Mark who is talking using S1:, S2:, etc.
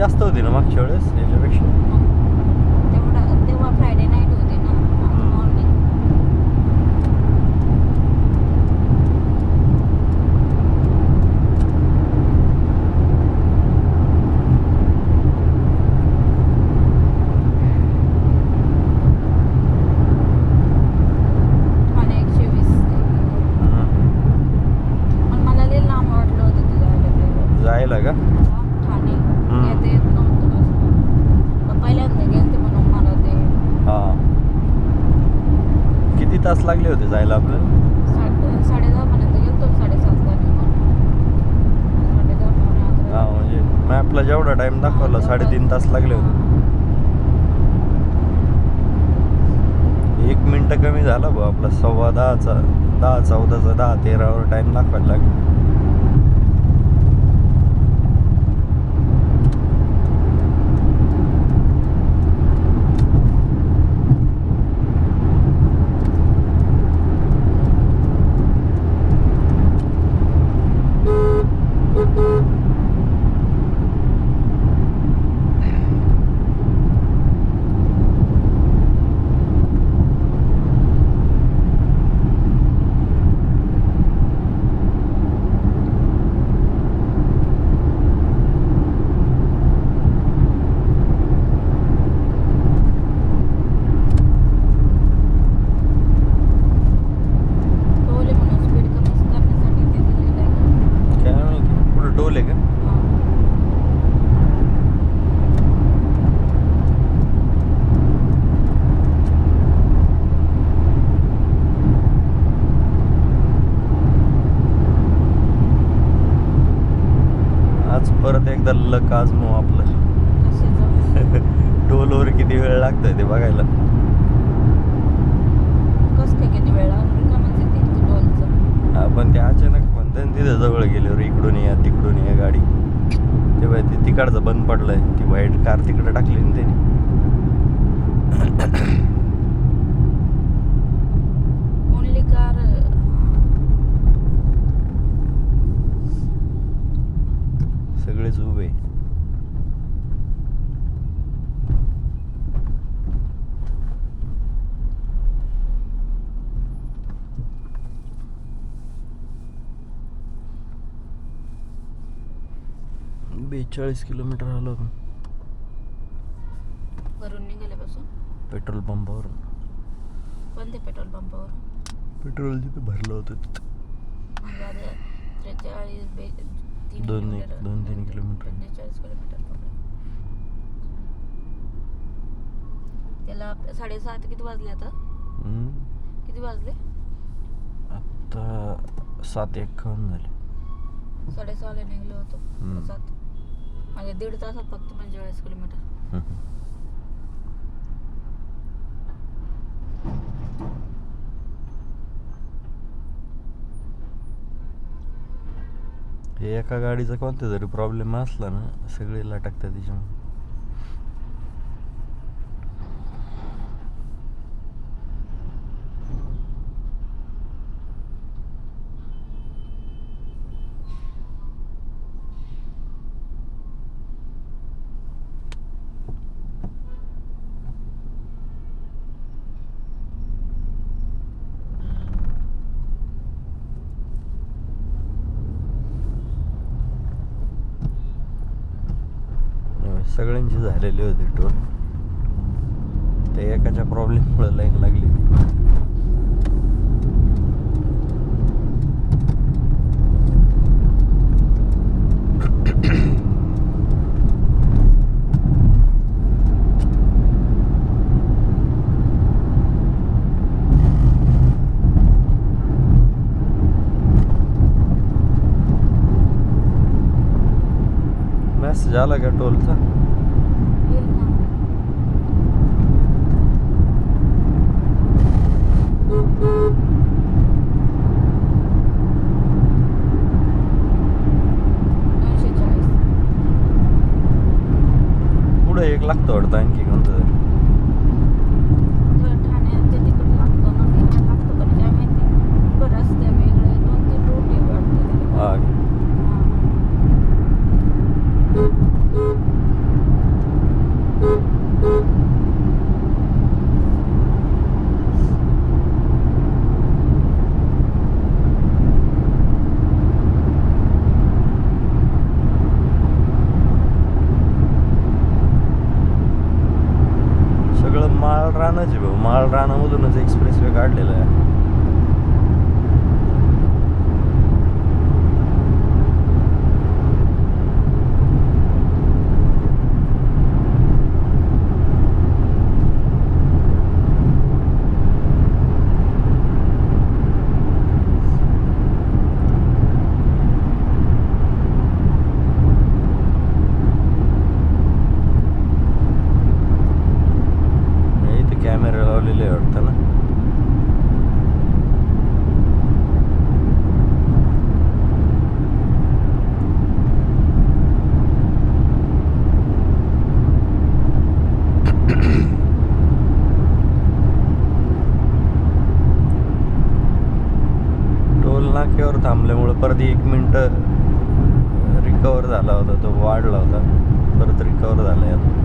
S1: जास्त होती ना मागच्या वेळेस याच्यापेक्षा.
S2: तेव्हा फ्रायडे नाईट होती ना, मॉर्निंग. ठाणे 120. पण मला लई लांब वाटलं होतं ते
S1: जायला का?
S2: ठाणे येत नव्हतं असं. पहिल्यांदा गेलते म्हणून मला ते
S1: हा. किती तास लागले होते जायला आपल्याला?
S2: 10:30 पर्यंत गेलतो. 7:30ला निघून 10:30
S1: हा, म्हणजे मॅपला जेवढा टाइम दाखवला 3.5 तास लागले होते. 1 मिनिट कमी झाला भाऊ आपला. 10:15चा 10, 14चा 10, 13वर टाइम दाखवायला लागला.
S2: टोल म्हणून स्पीड कमी करण्यासाठी ते दिलेलं आहे.
S1: काय माहिती पुढे टोल आहे का? आज परत एकदा लक आजमू आपलं.
S2: कशाचं?
S1: टोलवर किती वेळ लागतोय ते बघायला.
S2: कसं काय किती वेळा रिकामच येते ते टोलचं.
S1: आपण ते अचानक म्हणते ना तिथे जवळ गेल्यावर इकडून या तिकडून या गाडी. तेव्हा ते तिकडचं बंद पडलंय. ती व्हाईट कार तिकडे टाकली ना त्यांनी.
S2: Only car.
S1: सगळेच उभे. बेचाळीस किलोमीटर आलो आपण
S2: वरून निघाल्यापासून.
S1: पेट्रोल पंपावरून.
S2: कोणत्या पेट्रोल पंपावर?
S1: पेट्रोल जिथं भरलं होतं तिथं.
S2: म्हणजे आता 43
S1: 2-3 किलोमीटर.
S2: 45 किलोमीटर पकडा. त्याला 7:30 किती वाजले आता? किती वाजले?
S1: आता 7:51 झाले.
S2: 6:30ला निघलो होतो. 7 म्हणजे 1.5 तासात फक्त 45 किलोमीटर.
S1: हे एका गाडीचा कोणता जरी प्रॉब्लेम असला ना सगळे लटकतात त्याच्यामुळे. सगळ्यांची झालेली होती टोल. ते एकाच्या प्रॉब्लेममुळे लाईन लागली. मेसेज आला का टोलचा?
S2: येईल ना.
S1: पुढे एक लागतं वाटतं आणखी कोणतं तरी.
S2: ठाण्यात ते तिकडे लागतो ना. इकडे लागतो पण काय माहिती. बरं रस्ते वेगळे 2-3 रूट आहे वाटतं.
S1: हा. रानच आहे भाऊ, माळ रानामधूनच एक्सप्रेस वे काढलेला आहे. इथे कॅमेरा लावलेले आहे वाटतं ना. टोल नाक्यावर थांबल्यामुळे परत 1 मिनिट रिकवर झाला होता, तो वाढला होता, परत रिकवर झाला आता.